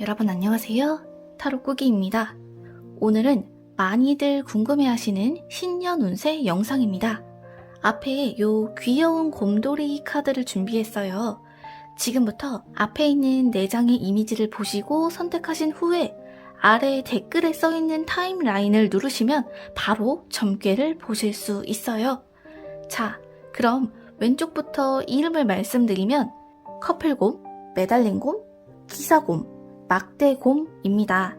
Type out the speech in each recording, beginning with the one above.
여러분 안녕하세요. 타로꾸기입니다. 오늘은 많이들 궁금해하시는 신년 운세 영상입니다. 앞에 요 귀여운 곰돌이 카드를 준비했어요. 지금부터 앞에 있는 4장의 이미지를 보시고 선택하신 후에 아래 댓글에 써있는 타임라인을 누르시면 바로 점괘를 보실 수 있어요. 자, 그럼 왼쪽부터 이름을 말씀드리면 커플곰, 매달린곰, 기사곰, 막대곰입니다.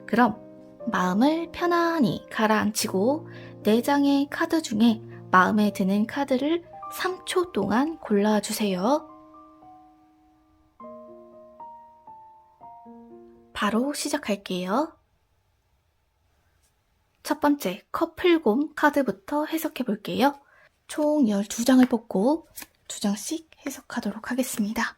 그럼 마음을 편안히 가라앉히고 4장의 카드 중에 마음에 드는 카드를 3초 동안 골라주세요. 바로 시작할게요. 첫 번째 커플곰 카드부터 해석해 볼게요. 총 12장을 뽑고 2장씩 해석하도록 하겠습니다.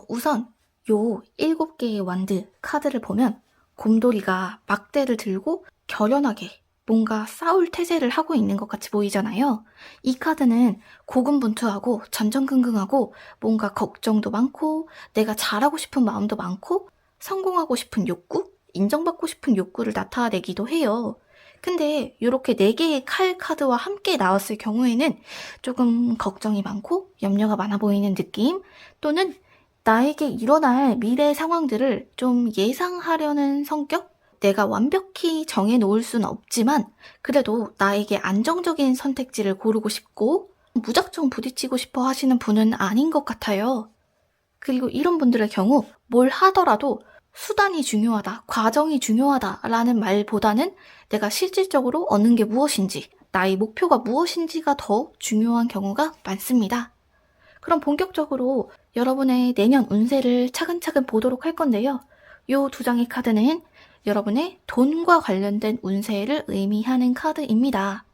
우선 요 7개의 완드 카드를 보면 곰돌이가 막대를 들고 결연하게 뭔가 싸울 태세를 하고 있는 것 같이 보이잖아요. 이 카드는 고군분투하고 전전긍긍하고 뭔가 걱정도 많고 내가 잘하고 싶은 마음도 많고 성공하고 싶은 욕구, 인정받고 싶은 욕구를 나타내기도 해요. 근데 이렇게 4개의 칼 카드와 함께 나왔을 경우에는 조금 걱정이 많고 염려가 많아 보이는 느낌, 또는 나에게 일어날 미래 상황들을 좀 예상하려는 성격? 내가 완벽히 정해놓을 수는 없지만 그래도 나에게 안정적인 선택지를 고르고 싶고 무작정 부딪히고 싶어 하시는 분은 아닌 것 같아요. 그리고 이런 분들의 경우 뭘 하더라도 수단이 중요하다, 과정이 중요하다라는 말보다는 내가 실질적으로 얻는 게 무엇인지, 나의 목표가 무엇인지가 더 중요한 경우가 많습니다. 그럼 본격적으로 여러분의 내년 운세를 차근차근 보도록 할 건데요. 요 2장의 카드는 여러분의 돈과 관련된 운세를 의미하는 카드입니다.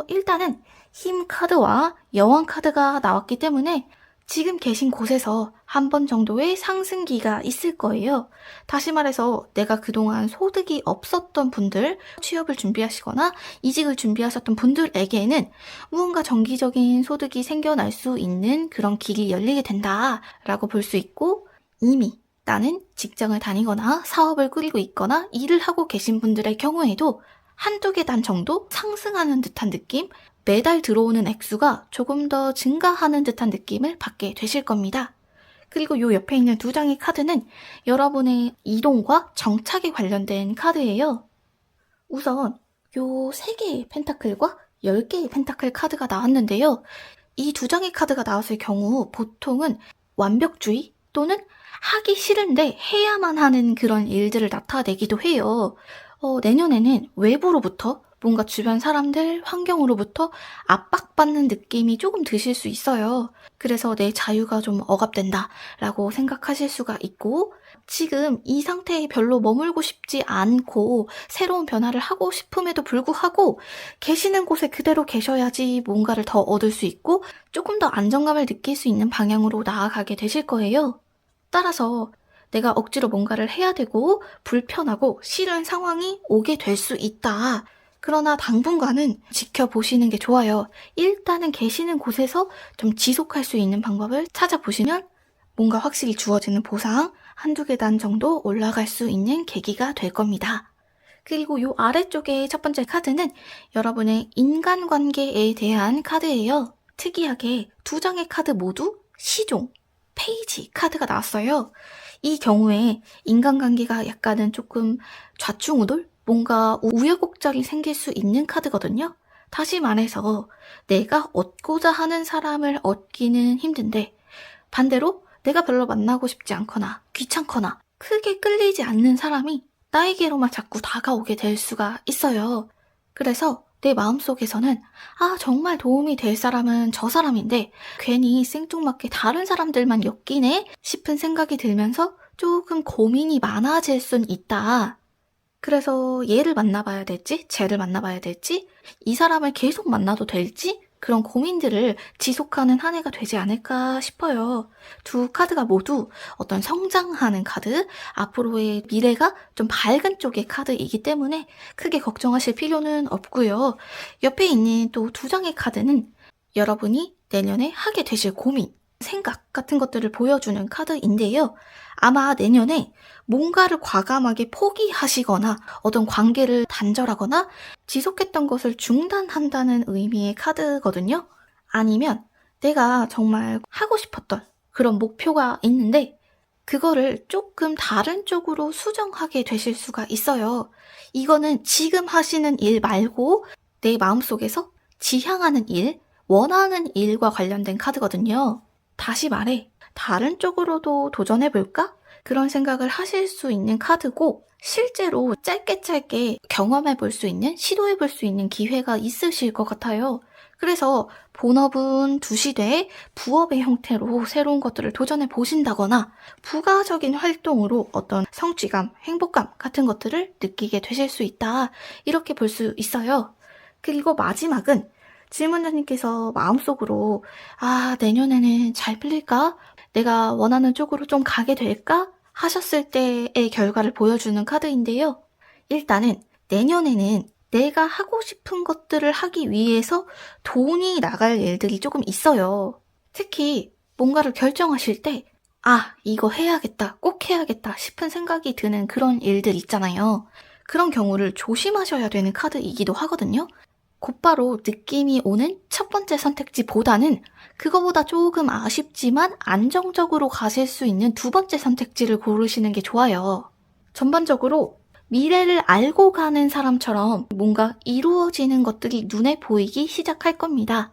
일단은 힘 카드와 여왕 카드가 나왔기 때문에 지금 계신 곳에서 한 번 정도의 상승기가 있을 거예요. 다시 말해서 내가 그동안 소득이 없었던 분들, 취업을 준비하시거나 이직을 준비하셨던 분들에게는 무언가 정기적인 소득이 생겨날 수 있는 그런 길이 열리게 된다라고 볼 수 있고, 이미 나는 직장을 다니거나 사업을 꾸리고 있거나 일을 하고 계신 분들의 경우에도 한두 계단 정도 상승하는 듯한 느낌? 매달 들어오는 액수가 조금 더 증가하는 듯한 느낌을 받게 되실 겁니다. 그리고 요 옆에 있는 2장의 카드는 여러분의 이동과 정착에 관련된 카드예요. 우선 요 3개의 펜타클과 10개의 펜타클 카드가 나왔는데요. 이 2장의 카드가 나왔을 경우 보통은 완벽주의 또는 하기 싫은데 해야만 하는 그런 일들을 나타내기도 해요. 내년에는 외부로부터 뭔가 주변 사람들, 환경으로부터 압박받는 느낌이 조금 드실 수 있어요. 그래서 내 자유가 좀 억압된다라고 생각하실 수가 있고, 지금 이 상태에 별로 머물고 싶지 않고 새로운 변화를 하고 싶음에도 불구하고 계시는 곳에 그대로 계셔야지 뭔가를 더 얻을 수 있고 조금 더 안정감을 느낄 수 있는 방향으로 나아가게 되실 거예요. 따라서 내가 억지로 뭔가를 해야 되고 불편하고 싫은 상황이 오게 될 수 있다. 그러나 당분간은 지켜보시는 게 좋아요. 일단은 계시는 곳에서 좀 지속할 수 있는 방법을 찾아보시면 뭔가 확실히 주어지는 보상, 한두 계단 정도 올라갈 수 있는 계기가 될 겁니다. 그리고 이 아래쪽에 첫 번째 카드는 여러분의 인간관계에 대한 카드예요. 특이하게 2장의 카드 모두 시종, 페이지 카드가 나왔어요. 이 경우에 인간관계가 약간은 조금 좌충우돌? 뭔가 우여곡절이 생길 수 있는 카드거든요. 다시 말해서 내가 얻고자 하는 사람을 얻기는 힘든데 반대로 내가 별로 만나고 싶지 않거나 귀찮거나 크게 끌리지 않는 사람이 나에게로만 자꾸 다가오게 될 수가 있어요. 그래서 내 마음속에서는 정말 도움이 될 사람은 저 사람인데 괜히 생뚱맞게 다른 사람들만 엮이네 싶은 생각이 들면서 조금 고민이 많아질 순 있다. 그래서 얘를 만나봐야 될지 쟤를 만나봐야 될지 이 사람을 계속 만나도 될지 그런 고민들을 지속하는 한 해가 되지 않을까 싶어요. 두 카드가 모두 어떤 성장하는 카드, 앞으로의 미래가 좀 밝은 쪽의 카드이기 때문에 크게 걱정하실 필요는 없고요. 옆에 있는 또 두 장의 카드는 여러분이 내년에 하게 되실 고민, 생각 같은 것들을 보여주는 카드인데요. 아마 내년에 뭔가를 과감하게 포기하시거나 어떤 관계를 단절하거나 지속했던 것을 중단한다는 의미의 카드거든요. 아니면 내가 정말 하고 싶었던 그런 목표가 있는데 그거를 조금 다른 쪽으로 수정하게 되실 수가 있어요. 이거는 지금 하시는 일 말고 내 마음속에서 지향하는 일, 원하는 일과 관련된 카드거든요. 다시 말해, 다른 쪽으로도 도전해볼까? 그런 생각을 하실 수 있는 카드고, 실제로 짧게 경험해볼 수 있는, 시도해볼 수 있는 기회가 있으실 것 같아요. 그래서 본업은 두시되 부업의 형태로 새로운 것들을 도전해 보신다거나 부가적인 활동으로 어떤 성취감, 행복감 같은 것들을 느끼게 되실 수 있다. 이렇게 볼 수 있어요. 그리고 마지막은 질문자님께서 마음속으로 내년에는 잘 풀릴까? 내가 원하는 쪽으로 좀 가게 될까? 하셨을 때의 결과를 보여주는 카드인데요. 일단은 내년에는 내가 하고 싶은 것들을 하기 위해서 돈이 나갈 일들이 조금 있어요. 특히 뭔가를 결정하실 때 이거 해야겠다, 꼭 해야겠다 싶은 생각이 드는 그런 일들 있잖아요. 그런 경우를 조심하셔야 되는 카드이기도 하거든요. 곧바로 느낌이 오는 첫 번째 선택지보다는 그거보다 조금 아쉽지만 안정적으로 가실 수 있는 두 번째 선택지를 고르시는 게 좋아요. 전반적으로 미래를 알고 가는 사람처럼 뭔가 이루어지는 것들이 눈에 보이기 시작할 겁니다.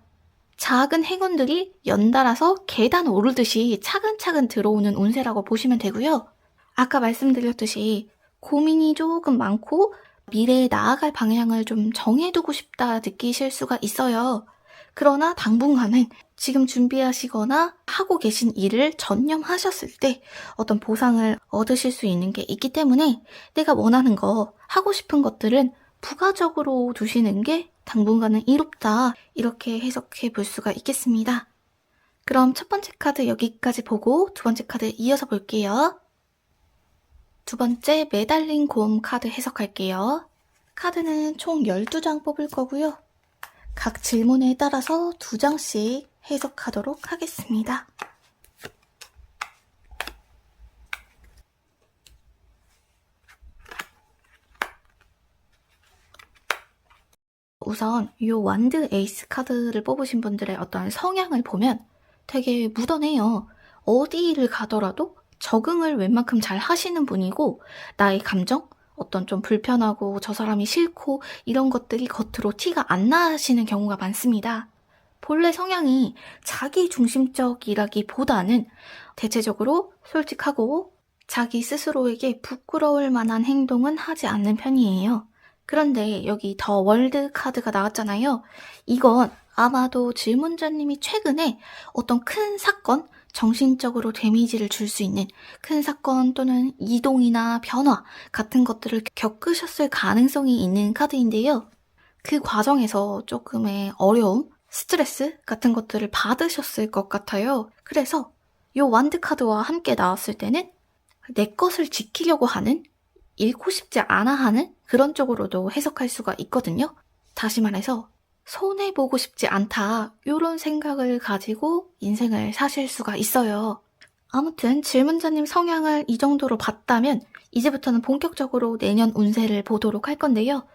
작은 행운들이 연달아서 계단 오르듯이 차근차근 들어오는 운세라고 보시면 되고요. 아까 말씀드렸듯이 고민이 조금 많고 미래에 나아갈 방향을 좀 정해두고 싶다 느끼실 수가 있어요. 그러나 당분간은 지금 준비하시거나 하고 계신 일을 전념하셨을 때 어떤 보상을 얻으실 수 있는 게 있기 때문에 내가 원하는 거, 하고 싶은 것들은 부가적으로 두시는 게 당분간은 이롭다. 이렇게 해석해 볼 수가 있겠습니다. 그럼 첫 번째 카드 여기까지 보고 두 번째 카드 이어서 볼게요. 두 번째 매달린 곰 카드 해석할게요. 카드는 총 12장 뽑을 거고요. 각 질문에 따라서 2장씩 해석하도록 하겠습니다. 우선 이 완드 에이스 카드를 뽑으신 분들의 어떤 성향을 보면 되게 묻어내요. 어디를 가더라도 적응을 웬만큼 잘 하시는 분이고 나의 감정, 어떤 좀 불편하고 저 사람이 싫고 이런 것들이 겉으로 티가 안 나시는 경우가 많습니다. 본래 성향이 자기 중심적이라기보다는 대체적으로 솔직하고 자기 스스로에게 부끄러울 만한 행동은 하지 않는 편이에요. 그런데 여기 더 월드 카드가 나왔잖아요. 이건 아마도 질문자님이 최근에 어떤 큰 사건, 정신적으로 데미지를 줄 수 있는 큰 사건 또는 이동이나 변화 같은 것들을 겪으셨을 가능성이 있는 카드인데요. 그 과정에서 조금의 어려움, 스트레스 같은 것들을 받으셨을 것 같아요. 그래서 이 완드 카드와 함께 나왔을 때는 내 것을 지키려고 하는, 잃고 싶지 않아 하는 그런 쪽으로도 해석할 수가 있거든요. 다시 말해서 손해보고 싶지 않다 이런 생각을 가지고 인생을 사실 수가 있어요. 아무튼 질문자님 성향을 이 정도로 봤다면 이제부터는 본격적으로 내년 운세를 보도록 할 건데요.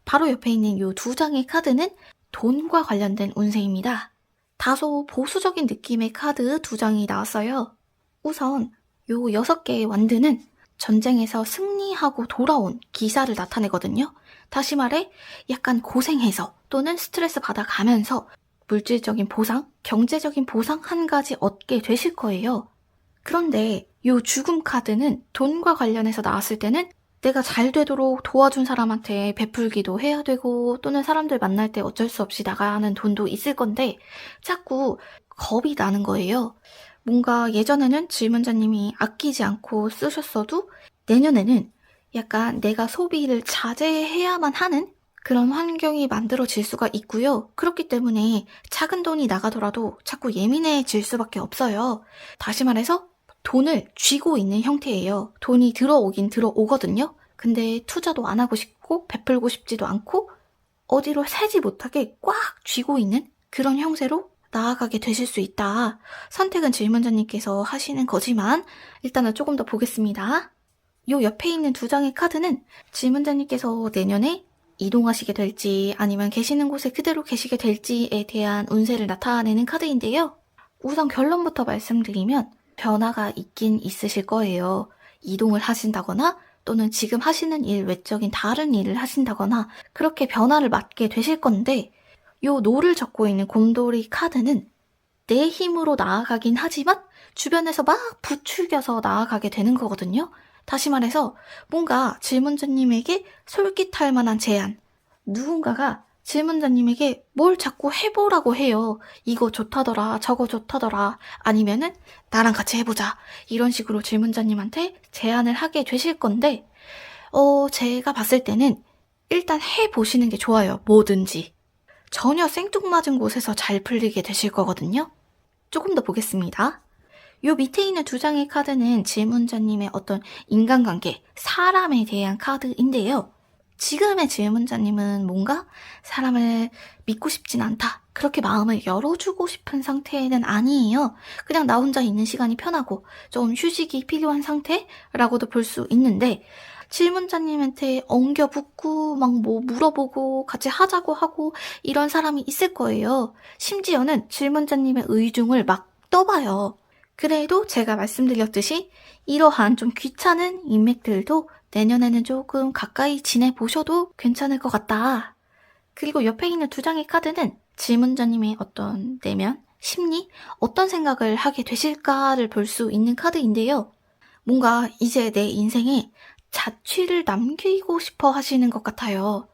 바로 옆에 있는 이 2장의 카드는 돈과 관련된 운세입니다. 다소 보수적인 느낌의 카드 2장이 나왔어요. 우선 이 6개의 완드는 전쟁에서 승리하고 돌아온 기사를 나타내거든요. 다시 말해 약간 고생해서 또는 스트레스 받아가면서 물질적인 보상, 경제적인 보상 한 가지 얻게 되실 거예요. 그런데 이 죽음 카드는 돈과 관련해서 나왔을 때는 내가 잘 되도록 도와준 사람한테 베풀기도 해야 되고 또는 사람들 만날 때 어쩔 수 없이 나가는 돈도 있을 건데 자꾸 겁이 나는 거예요. 뭔가 예전에는 질문자님이 아끼지 않고 쓰셨어도 내년에는 약간 내가 소비를 자제해야만 하는 그런 환경이 만들어질 수가 있고요. 그렇기 때문에 작은 돈이 나가더라도 자꾸 예민해질 수밖에 없어요. 다시 말해서 돈을 쥐고 있는 형태예요. 돈이 들어오긴 들어오거든요. 근데 투자도 안 하고 싶고 베풀고 싶지도 않고 어디로 새지 못하게 꽉 쥐고 있는 그런 형태로 나아가게 되실 수 있다. 선택은 질문자님께서 하시는 거지만 일단은 조금 더 보겠습니다. 요 옆에 있는 두 장의 카드는 질문자님께서 내년에 이동하시게 될지 아니면 계시는 곳에 그대로 계시게 될지에 대한 운세를 나타내는 카드인데요. 우선 결론부터 말씀드리면 변화가 있긴 있으실 거예요. 이동을 하신다거나 또는 지금 하시는 일 외적인 다른 일을 하신다거나 그렇게 변화를 맞게 되실 건데 요 노를 적고 있는 곰돌이 카드는 내 힘으로 나아가긴 하지만 주변에서 막 부추겨서 나아가게 되는 거거든요. 다시 말해서 뭔가 질문자님에게 솔깃할 만한 제안, 누군가가 질문자님에게 뭘 자꾸 해보라고 해요. 이거 좋다더라, 저거 좋다더라, 아니면은 나랑 같이 해보자. 이런 식으로 질문자님한테 제안을 하게 되실 건데, 제가 봤을 때는 일단 해보시는 게 좋아요. 뭐든지. 전혀 생뚱맞은 곳에서 잘 풀리게 되실 거거든요. 조금 더 보겠습니다. 요 밑에 있는 두 장의 카드는 질문자님의 어떤 인간관계, 사람에 대한 카드인데요. 지금의 질문자님은 뭔가 사람을 믿고 싶진 않다. 그렇게 마음을 열어주고 싶은 상태는 아니에요. 그냥 나 혼자 있는 시간이 편하고 좀 휴식이 필요한 상태라고도 볼 수 있는데 질문자님한테 엉겨붙고 막 뭐 물어보고 같이 하자고 하고 이런 사람이 있을 거예요. 심지어는 질문자님의 의중을 막 떠봐요. 그래도 제가 말씀드렸듯이 이러한 좀 귀찮은 인맥들도 내년에는 조금 가까이 지내보셔도 괜찮을 것 같다. 그리고 옆에 있는 두 장의 카드는 질문자님의 어떤 내면, 심리, 어떤 생각을 하게 되실까를 볼 수 있는 카드인데요. 뭔가 이제 내 인생에 자취를 남기고 싶어 하시는 것 같아요.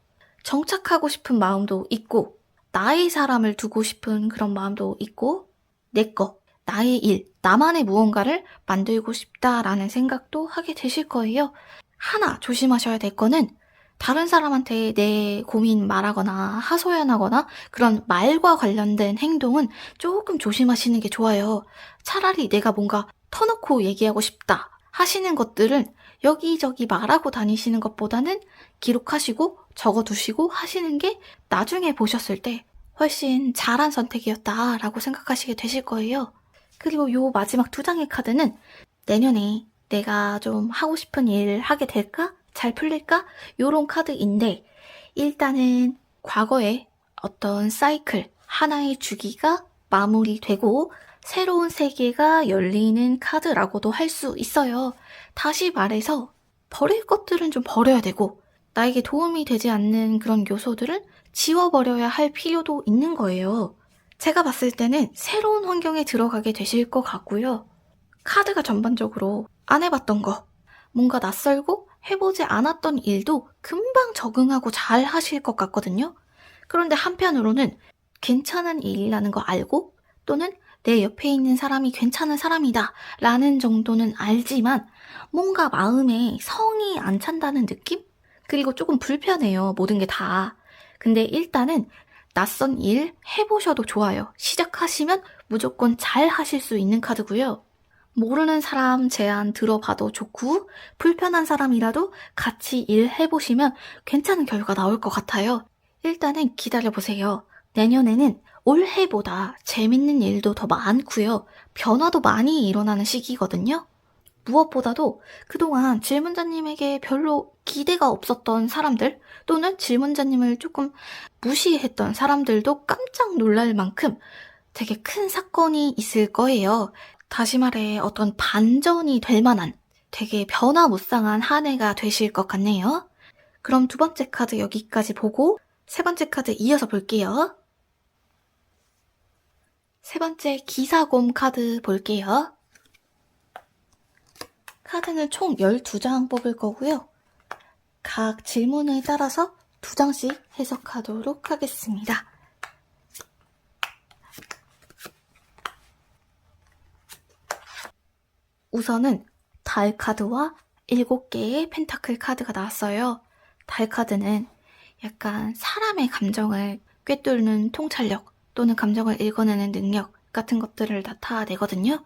정착하고 싶은 마음도 있고, 나의 사람을 두고 싶은 그런 마음도 있고, 내 거, 나의 일, 나만의 무언가를 만들고 싶다라는 생각도 하게 되실 거예요. 하나 조심하셔야 될 거는 다른 사람한테 내 고민 말하거나 하소연하거나 그런 말과 관련된 행동은 조금 조심하시는 게 좋아요. 차라리 내가 뭔가 터놓고 얘기하고 싶다 하시는 것들은 여기저기 말하고 다니시는 것보다는 기록하시고 적어두시고 하시는 게 나중에 보셨을 때 훨씬 잘한 선택이었다라고 생각하시게 되실 거예요. 그리고 요 마지막 두 장의 카드는 내년에 내가 좀 하고 싶은 일 하게 될까? 잘 풀릴까? 요런 카드인데 일단은 과거에 어떤 사이클, 하나의 주기가 마무리되고 새로운 세계가 열리는 카드라고도 할 수 있어요. 다시 말해서 버릴 것들은 좀 버려야 되고 나에게 도움이 되지 않는 그런 요소들은 지워버려야 할 필요도 있는 거예요. 제가 봤을 때는 새로운 환경에 들어가게 되실 것 같고요. 카드가 전반적으로 안 해봤던 거, 뭔가 낯설고 해보지 않았던 일도 금방 적응하고 잘 하실 것 같거든요. 그런데 한편으로는 괜찮은 일이라는 거 알고 또는 내 옆에 있는 사람이 괜찮은 사람이다 라는 정도는 알지만 뭔가 마음에 성이 안 찬다는 느낌? 그리고 조금 불편해요. 모든 게 다. 근데 일단은 낯선 일 해보셔도 좋아요. 시작하시면 무조건 잘 하실 수 있는 카드고요. 모르는 사람 제안 들어봐도 좋고 불편한 사람이라도 같이 일해보시면 괜찮은 결과 나올 것 같아요. 일단은 기다려보세요. 내년에는 올해보다 재밌는 일도 더 많고요. 변화도 많이 일어나는 시기거든요. 무엇보다도 그동안 질문자님에게 별로 기대가 없었던 사람들 또는 질문자님을 조금 무시했던 사람들도 깜짝 놀랄 만큼 되게 큰 사건이 있을 거예요. 다시 말해 어떤 반전이 될 만한 되게 변화무쌍한 한 해가 되실 것 같네요. 그럼 두 번째 카드 여기까지 보고 세 번째 카드 이어서 볼게요. 세 번째 기사곰 카드 볼게요. 카드는 총 12장 뽑을 거고요. 각 질문에 따라서 2장씩 해석하도록 하겠습니다. 우선은 달 카드와 7개의 펜타클 카드가 나왔어요. 달 카드는 약간 사람의 감정을 꿰뚫는 통찰력 또는 감정을 읽어내는 능력 같은 것들을 나타내거든요.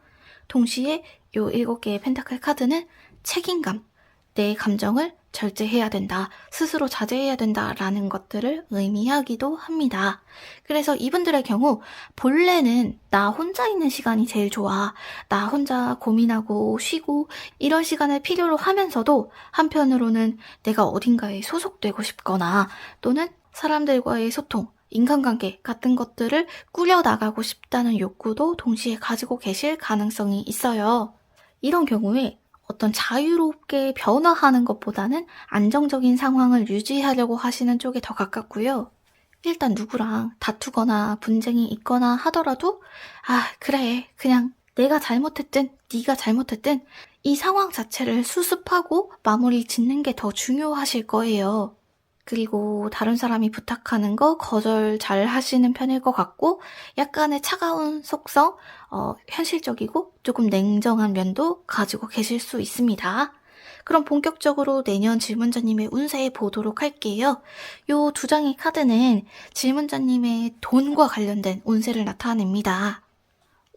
동시에 요 7개의 펜타클 카드는 책임감, 내 감정을 절제해야 된다, 스스로 자제해야 된다라는 것들을 의미하기도 합니다. 그래서 이분들의 경우 본래는 나 혼자 있는 시간이 제일 좋아, 나 혼자 고민하고 쉬고 이런 시간을 필요로 하면서도 한편으로는 내가 어딘가에 소속되고 싶거나 또는 사람들과의 소통, 인간관계 같은 것들을 꾸려나가고 싶다는 욕구도 동시에 가지고 계실 가능성이 있어요. 이런 경우에 어떤 자유롭게 변화하는 것보다는 안정적인 상황을 유지하려고 하시는 쪽에 더 가깝고요. 일단 누구랑 다투거나 분쟁이 있거나 하더라도 그래, 그냥 내가 잘못했든 네가 잘못했든 이 상황 자체를 수습하고 마무리 짓는 게 더 중요하실 거예요. 그리고 다른 사람이 부탁하는 거 거절 잘 하시는 편일 것 같고 약간의 차가운 속성, 현실적이고 조금 냉정한 면도 가지고 계실 수 있습니다. 그럼 본격적으로 내년 질문자님의 운세 보도록 할게요. 요 2장의 카드는 질문자님의 돈과 관련된 운세를 나타냅니다.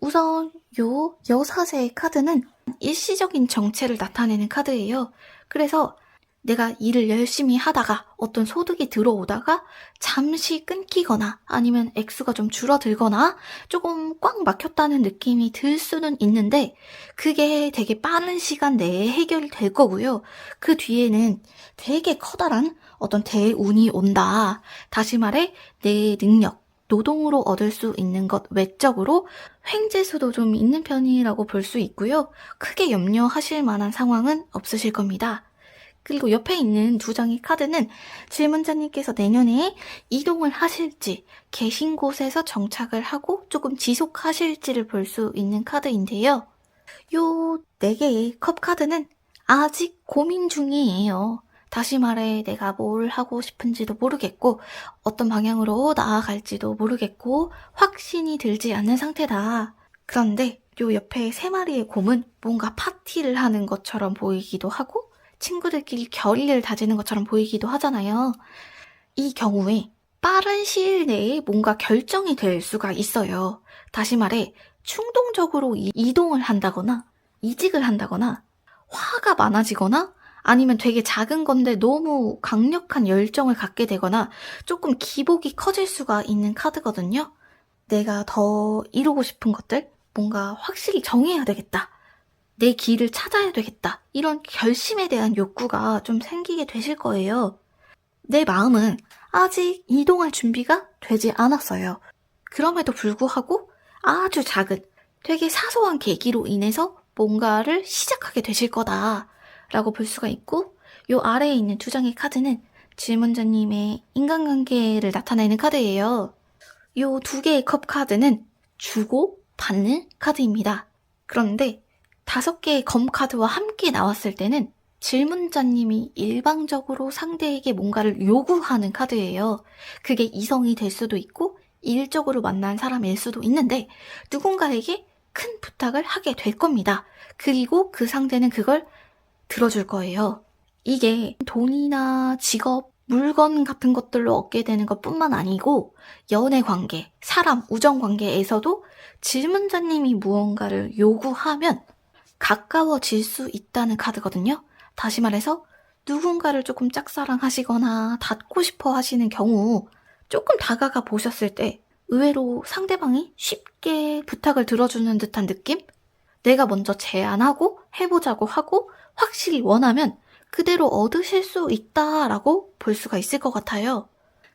우선 요 여사제의 카드는 일시적인 정체를 나타내는 카드예요. 그래서 내가 일을 열심히 하다가 어떤 소득이 들어오다가 잠시 끊기거나 아니면 액수가 좀 줄어들거나 조금 꽉 막혔다는 느낌이 들 수는 있는데 그게 되게 빠른 시간 내에 해결될 거고요. 그 뒤에는 되게 커다란 어떤 대운이 온다. 다시 말해 내 능력, 노동으로 얻을 수 있는 것 외적으로 횡재수도 좀 있는 편이라고 볼 수 있고요. 크게 염려하실 만한 상황은 없으실 겁니다. 그리고 옆에 있는 2장의 카드는 질문자님께서 내년에 이동을 하실지, 계신 곳에서 정착을 하고 조금 지속하실지를 볼 수 있는 카드인데요. 요 4개의 컵 카드는 아직 고민 중이에요. 다시 말해 내가 뭘 하고 싶은지도 모르겠고 어떤 방향으로 나아갈지도 모르겠고 확신이 들지 않는 상태다. 그런데 요 옆에 3마리의 곰은 뭔가 파티를 하는 것처럼 보이기도 하고 친구들끼리 결의를 다지는 것처럼 보이기도 하잖아요. 이 경우에 빠른 시일 내에 뭔가 결정이 될 수가 있어요. 다시 말해 충동적으로 이동을 한다거나 이직을 한다거나 화가 많아지거나 아니면 되게 작은 건데 너무 강력한 열정을 갖게 되거나 조금 기복이 커질 수가 있는 카드거든요. 내가 더 이루고 싶은 것들, 뭔가 확실히 정해야 되겠다. 내 길을 찾아야 되겠다. 이런 결심에 대한 욕구가 좀 생기게 되실 거예요. 내 마음은 아직 이동할 준비가 되지 않았어요. 그럼에도 불구하고 아주 작은, 되게 사소한 계기로 인해서 뭔가를 시작하게 되실 거다라고 볼 수가 있고, 요 아래에 있는 2장의 카드는 질문자님의 인간관계를 나타내는 카드예요. 요 2개의 컵 카드는 주고 받는 카드입니다. 그런데 5개의 검 카드와 함께 나왔을 때는 질문자님이 일방적으로 상대에게 뭔가를 요구하는 카드예요. 그게 이성이 될 수도 있고 일적으로 만난 사람일 수도 있는데 누군가에게 큰 부탁을 하게 될 겁니다. 그리고 그 상대는 그걸 들어줄 거예요. 이게 돈이나 직업, 물건 같은 것들로 얻게 되는 것뿐만 아니고 연애 관계, 사람, 우정 관계에서도 질문자님이 무언가를 요구하면 가까워질 수 있다는 카드거든요. 다시 말해서 누군가를 조금 짝사랑하시거나 닿고 싶어 하시는 경우 조금 다가가 보셨을 때 의외로 상대방이 쉽게 부탁을 들어주는 듯한 느낌? 내가 먼저 제안하고 해보자고 하고 확실히 원하면 그대로 얻으실 수 있다라고 볼 수가 있을 것 같아요.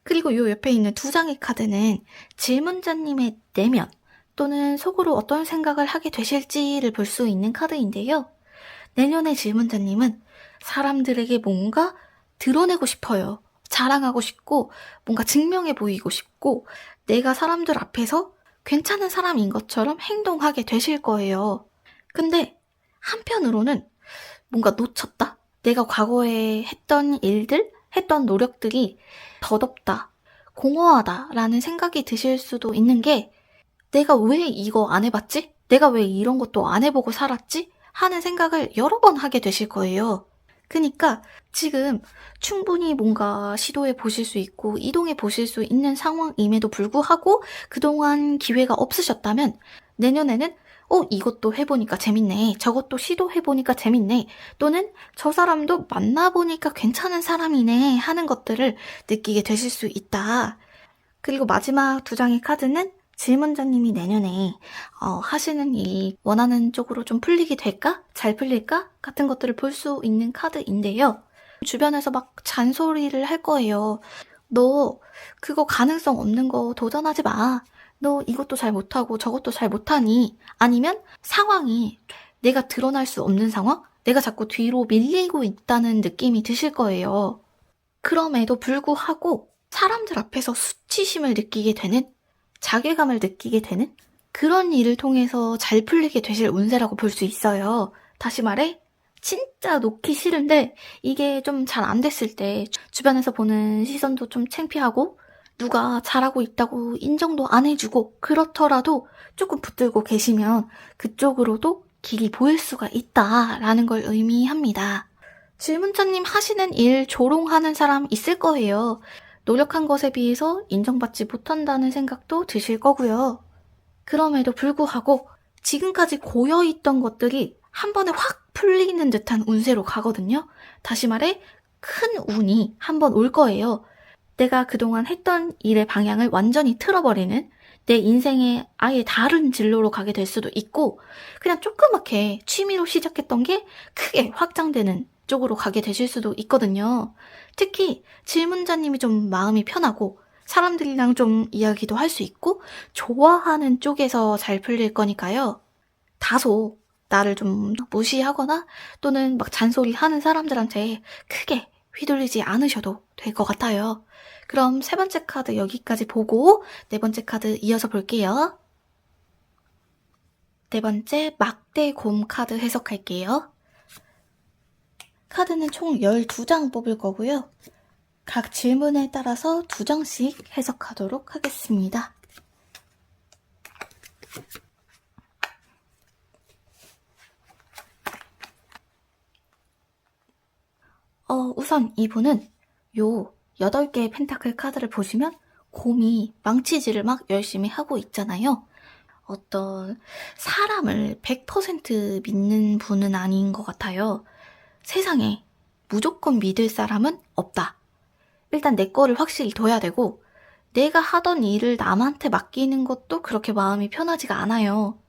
그리고 요 옆에 있는 2장의 카드는 질문자님의 내면 또는 속으로 어떤 생각을 하게 되실지를 볼 수 있는 카드인데요. 내년의 질문자님은 사람들에게 뭔가 드러내고 싶어요. 자랑하고 싶고 뭔가 증명해 보이고 싶고 내가 사람들 앞에서 괜찮은 사람인 것처럼 행동하게 되실 거예요. 근데 한편으로는 뭔가 놓쳤다? 내가 과거에 했던 일들, 했던 노력들이 더덥다, 공허하다라는 생각이 드실 수도 있는 게 내가 왜 이거 안 해봤지? 내가 왜 이런 것도 안 해보고 살았지? 하는 생각을 여러 번 하게 되실 거예요. 그니까 지금 충분히 뭔가 시도해 보실 수 있고 이동해 보실 수 있는 상황임에도 불구하고 그동안 기회가 없으셨다면 내년에는 이것도 해보니까 재밌네. 저것도 시도해보니까 재밌네. 또는 저 사람도 만나보니까 괜찮은 사람이네 하는 것들을 느끼게 되실 수 있다. 그리고 마지막 두 장의 카드는 질문자님이 내년에 하시는 일이 원하는 쪽으로 좀 풀리게 될까? 잘 풀릴까? 같은 것들을 볼 수 있는 카드인데요. 주변에서 막 잔소리를 할 거예요. 너 그거 가능성 없는 거 도전하지 마. 너 이것도 잘 못하고 저것도 잘 못하니? 아니면 상황이 내가 드러날 수 없는 상황? 내가 자꾸 뒤로 밀리고 있다는 느낌이 드실 거예요. 그럼에도 불구하고 사람들 앞에서 수치심을 느끼게 되는, 자괴감을 느끼게 되는 그런 일을 통해서 잘 풀리게 되실 운세라고 볼 수 있어요. 다시 말해, 진짜 놓기 싫은데 이게 좀 잘 안 됐을 때 주변에서 보는 시선도 좀 창피하고 누가 잘하고 있다고 인정도 안 해주고 그렇더라도 조금 붙들고 계시면 그쪽으로도 길이 보일 수가 있다라는 걸 의미합니다. 질문자님 하시는 일 조롱하는 사람 있을 거예요. 노력한 것에 비해서 인정받지 못한다는 생각도 드실 거고요. 그럼에도 불구하고 지금까지 고여있던 것들이 한 번에 확 풀리는 듯한 운세로 가거든요. 다시 말해 큰 운이 한 번 올 거예요. 내가 그동안 했던 일의 방향을 완전히 틀어버리는, 내 인생의 아예 다른 진로로 가게 될 수도 있고 그냥 조그맣게 취미로 시작했던 게 크게 확장되는 쪽으로 가게 되실 수도 있거든요. 특히 질문자님이 좀 마음이 편하고 사람들이랑 좀 이야기도 할 수 있고 좋아하는 쪽에서 잘 풀릴 거니까요. 다소 나를 좀 무시하거나 또는 막 잔소리하는 사람들한테 크게 휘둘리지 않으셔도 될 것 같아요. 그럼 세 번째 카드 여기까지 보고 네 번째 카드 이어서 볼게요. 네 번째 막대곰 카드 해석할게요. 카드는 총 12장 뽑을 거고요. 각 질문에 따라서 2장씩 해석하도록 하겠습니다. 우선 이분은 요 8개의 펜타클 카드를 보시면 곰이 망치질을 막 열심히 하고 있잖아요. 어떤 사람을 100% 믿는 분은 아닌 것 같아요. 세상에 무조건 믿을 사람은 없다. 일단 내 거를 확실히 둬야 되고 내가 하던 일을 남한테 맡기는 것도 그렇게 마음이 편하지가 않아요.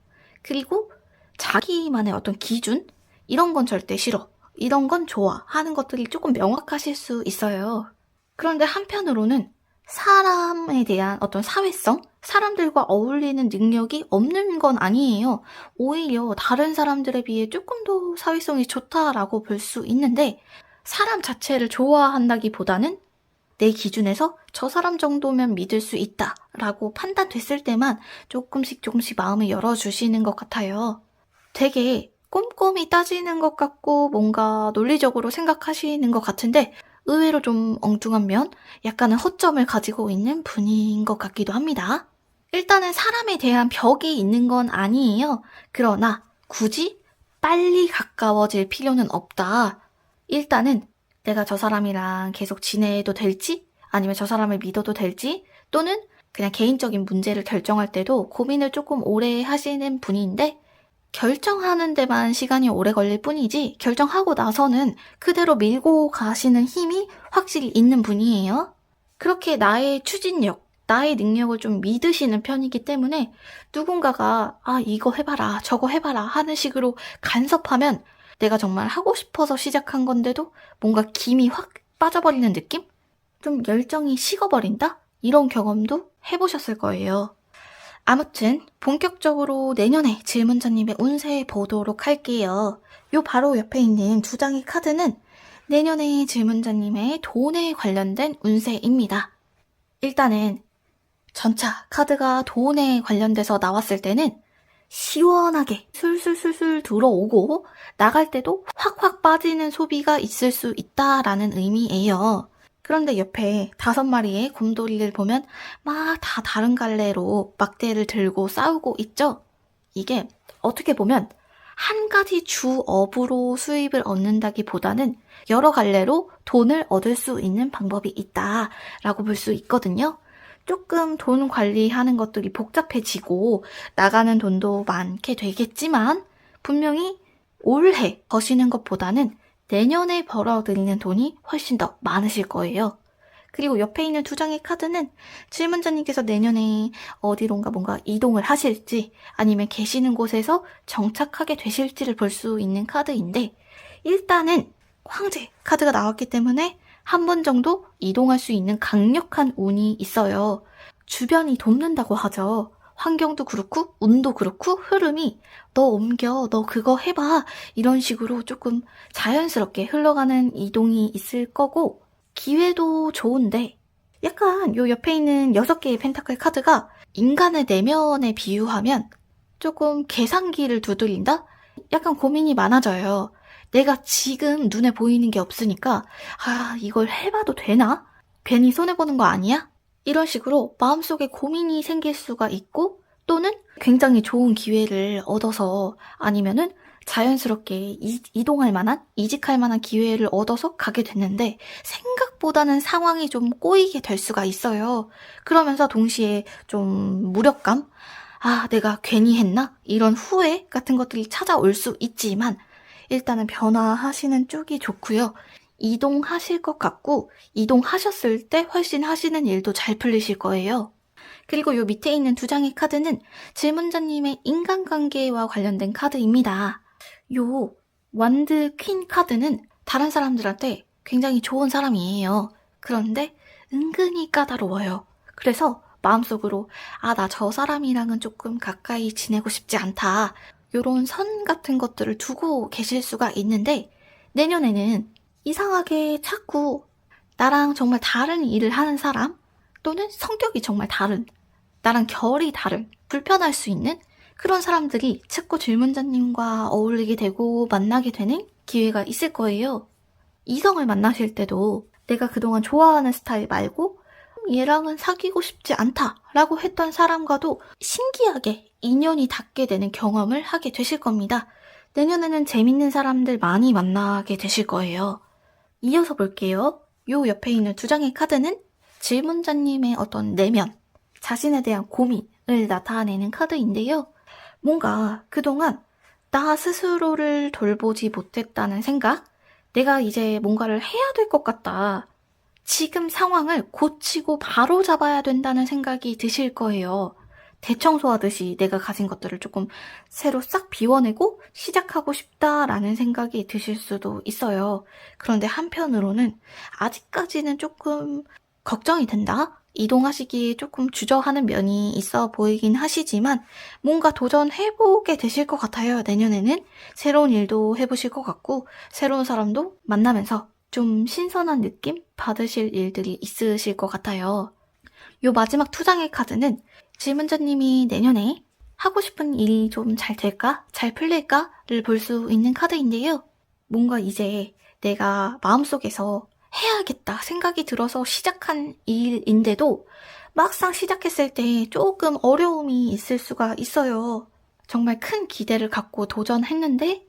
그리고 자기만의 어떤 기준? 이런 건 절대 싫어. 이런 건 좋아. 하는 것들이 조금 명확하실 수 있어요. 그런데 한편으로는 사람에 대한 어떤 사회성? 사람들과 어울리는 능력이 없는 건 아니에요. 오히려 다른 사람들에 비해 조금 더 사회성이 좋다라고 볼 수 있는데 사람 자체를 좋아한다기보다는 내 기준에서 저 사람 정도면 믿을 수 있다라고 판단됐을 때만 조금씩 마음을 열어주시는 것 같아요. 되게 꼼꼼히 따지는 것 같고 뭔가 논리적으로 생각하시는 것 같은데 의외로 좀 엉뚱한 면, 약간은 허점을 가지고 있는 분인 것 같기도 합니다. 일단은 사람에 대한 벽이 있는 건 아니에요. 그러나 굳이 빨리 가까워질 필요는 없다. 일단은 내가 저 사람이랑 계속 지내도 될지, 아니면 저 사람을 믿어도 될지, 또는 그냥 개인적인 문제를 결정할 때도 고민을 조금 오래 하시는 분인데 결정하는 데만 시간이 오래 걸릴 뿐이지 결정하고 나서는 그대로 밀고 가시는 힘이 확실히 있는 분이에요. 그렇게 나의 추진력, 나의 능력을 좀 믿으시는 편이기 때문에 누군가가 이거 해봐라 저거 해봐라 하는 식으로 간섭하면 내가 정말 하고 싶어서 시작한 건데도 뭔가 김이 확 빠져버리는 느낌? 좀 열정이 식어버린다? 이런 경험도 해보셨을 거예요. 아무튼 본격적으로 내년에 질문자님의 운세 보도록 할게요. 요 바로 옆에 있는 2장의 카드는 내년에 질문자님의 돈에 관련된 운세입니다. 일단은 전차 카드가 돈에 관련돼서 나왔을 때는 시원하게 술술술술 들어오고 나갈 때도 확확 빠지는 소비가 있을 수 있다라는 의미예요. 그런데 옆에 5마리의 곰돌이를 보면 막 다 다른 갈래로 막대를 들고 싸우고 있죠? 이게 어떻게 보면 한 가지 주업으로 수입을 얻는다기보다는 여러 갈래로 돈을 얻을 수 있는 방법이 있다라고 볼 수 있거든요. 조금 돈 관리하는 것들이 복잡해지고 나가는 돈도 많게 되겠지만 분명히 올해 버시는 것보다는 내년에 벌어들이는 돈이 훨씬 더 많으실 거예요. 그리고 옆에 있는 두 장의 카드는 질문자님께서 내년에 어디론가 뭔가 이동을 하실지 아니면 계시는 곳에서 정착하게 되실지를 볼 수 있는 카드인데 일단은 황제 카드가 나왔기 때문에 한 번 정도 이동할 수 있는 강력한 운이 있어요. 주변이 돕는다고 하죠. 환경도 그렇고 운도 그렇고 흐름이 너 옮겨, 너 그거 해봐 이런 식으로 조금 자연스럽게 흘러가는 이동이 있을 거고 기회도 좋은데 약간 요 옆에 있는 6개의 펜타클 카드가 인간의 내면에 비유하면 조금 계산기를 두드린다? 약간 고민이 많아져요. 내가 지금 눈에 보이는 게 없으니까 이걸 해봐도 되나? 괜히 손해보는 거 아니야? 이런 식으로 마음속에 고민이 생길 수가 있고 또는 굉장히 좋은 기회를 얻어서 아니면은 자연스럽게 이동할 만한, 이직할 만한 기회를 얻어서 가게 됐는데 생각보다는 상황이 좀 꼬이게 될 수가 있어요. 그러면서 동시에 좀 무력감? 내가 괜히 했나? 이런 후회 같은 것들이 찾아올 수 있지만 일단은 변화하시는 쪽이 좋고요. 이동하실 것 같고 이동하셨을 때 훨씬 하시는 일도 잘 풀리실 거예요. 그리고 요 밑에 있는 두 장의 카드는 질문자님의 인간관계와 관련된 카드입니다. 요 완드 퀸 카드는 다른 사람들한테 굉장히 좋은 사람이에요. 그런데 은근히 까다로워요. 그래서 마음속으로 나 저 사람이랑은 조금 가까이 지내고 싶지 않다. 요런 선 같은 것들을 두고 계실 수가 있는데 내년에는 이상하게 자꾸 나랑 정말 다른 일을 하는 사람 또는 성격이 정말 다른 나랑 결이 다른 불편할 수 있는 그런 사람들이 자꾸 질문자님과 어울리게 되고 만나게 되는 기회가 있을 거예요. 이성을 만나실 때도 내가 그동안 좋아하는 스타일 말고 얘랑은 사귀고 싶지 않다라고 했던 사람과도 신기하게 인연이 닿게 되는 경험을 하게 되실 겁니다. 내년에는 재밌는 사람들 많이 만나게 되실 거예요. 이어서 볼게요. 요 옆에 있는 두 장의 카드는 질문자님의 어떤 내면, 자신에 대한 고민을 나타내는 카드인데요. 뭔가 그동안 나 스스로를 돌보지 못했다는 생각, 내가 이제 뭔가를 해야 될 것 같다. 지금 상황을 고치고 바로 잡아야 된다는 생각이 드실 거예요. 대청소하듯이 내가 가진 것들을 조금 새로 싹 비워내고 시작하고 싶다라는 생각이 드실 수도 있어요. 그런데 한편으로는 아직까지는 조금 걱정이 된다? 이동하시기에 조금 주저하는 면이 있어 보이긴 하시지만 뭔가 도전해보게 되실 것 같아요. 내년에는 새로운 일도 해보실 것 같고 새로운 사람도 만나면서 좀 신선한 느낌 받으실 일들이 있으실 것 같아요. 요 마지막 두 장의 카드는 질문자님이 내년에 하고 싶은 일이 좀 잘 될까? 잘 풀릴까?를 볼 수 있는 카드인데요. 뭔가 이제 내가 마음속에서 해야겠다 생각이 들어서 시작한 일인데도 막상 시작했을 때 조금 어려움이 있을 수가 있어요. 정말 큰 기대를 갖고 도전했는데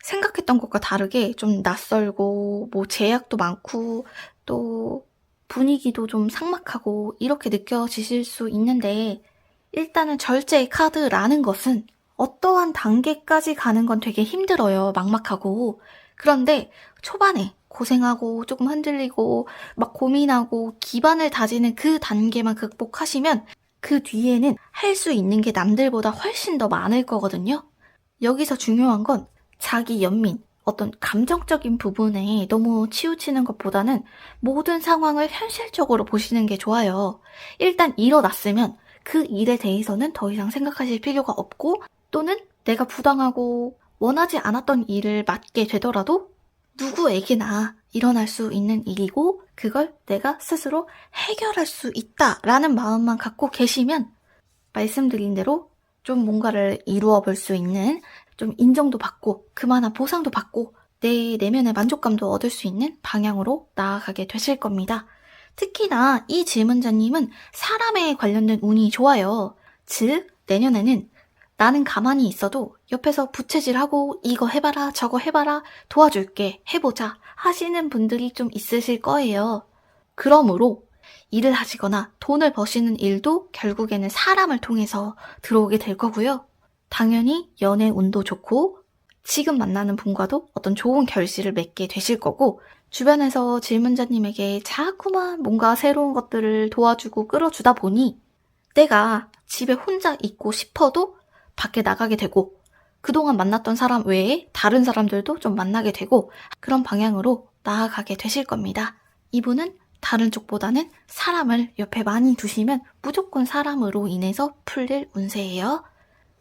생각했던 것과 다르게 좀 낯설고 뭐 제약도 많고 또 분위기도 좀 삭막하고 이렇게 느껴지실 수 있는데 일단은 절제의 카드라는 것은 어떠한 단계까지 가는 건 되게 힘들어요. 막막하고. 그런데 초반에 고생하고 조금 흔들리고 막 고민하고 기반을 다지는 그 단계만 극복하시면 그 뒤에는 할 수 있는 게 남들보다 훨씬 더 많을 거거든요. 여기서 중요한 건 자기 연민, 어떤 감정적인 부분에 너무 치우치는 것보다는 모든 상황을 현실적으로 보시는 게 좋아요. 일단 일어났으면 그 일에 대해서는 더 이상 생각하실 필요가 없고 또는 내가 부당하고 원하지 않았던 일을 맡게 되더라도 누구에게나 일어날 수 있는 일이고 그걸 내가 스스로 해결할 수 있다라는 마음만 갖고 계시면 말씀드린 대로 좀 뭔가를 이루어 볼 수 있는 좀 인정도 받고 그만한 보상도 받고 내 내면의 만족감도 얻을 수 있는 방향으로 나아가게 되실 겁니다. 특히나 이 질문자님은 사람에 관련된 운이 좋아요. 즉 내년에는 나는 가만히 있어도 옆에서 부채질하고 이거 해봐라 저거 해봐라 도와줄게 해보자 하시는 분들이 좀 있으실 거예요. 그러므로 일을 하시거나 돈을 버시는 일도 결국에는 사람을 통해서 들어오게 될 거고요. 당연히 연애 운도 좋고 지금 만나는 분과도 어떤 좋은 결실을 맺게 되실 거고 주변에서 질문자님에게 자꾸만 뭔가 새로운 것들을 도와주고 끌어주다 보니 내가 집에 혼자 있고 싶어도 밖에 나가게 되고 그동안 만났던 사람 외에 다른 사람들도 좀 만나게 되고 그런 방향으로 나아가게 되실 겁니다. 이분은 다른 쪽보다는 사람을 옆에 많이 두시면 무조건 사람으로 인해서 풀릴 운세예요.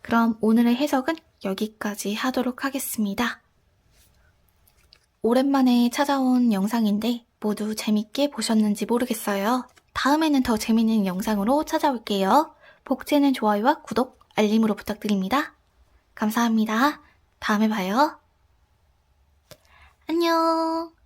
그럼 오늘의 해석은 여기까지 하도록 하겠습니다. 오랜만에 찾아온 영상인데 모두 재밌게 보셨는지 모르겠어요. 다음에는 더 재밌는 영상으로 찾아올게요. 복채는 좋아요와 구독, 알림으로 부탁드립니다. 감사합니다. 다음에 봐요. 안녕.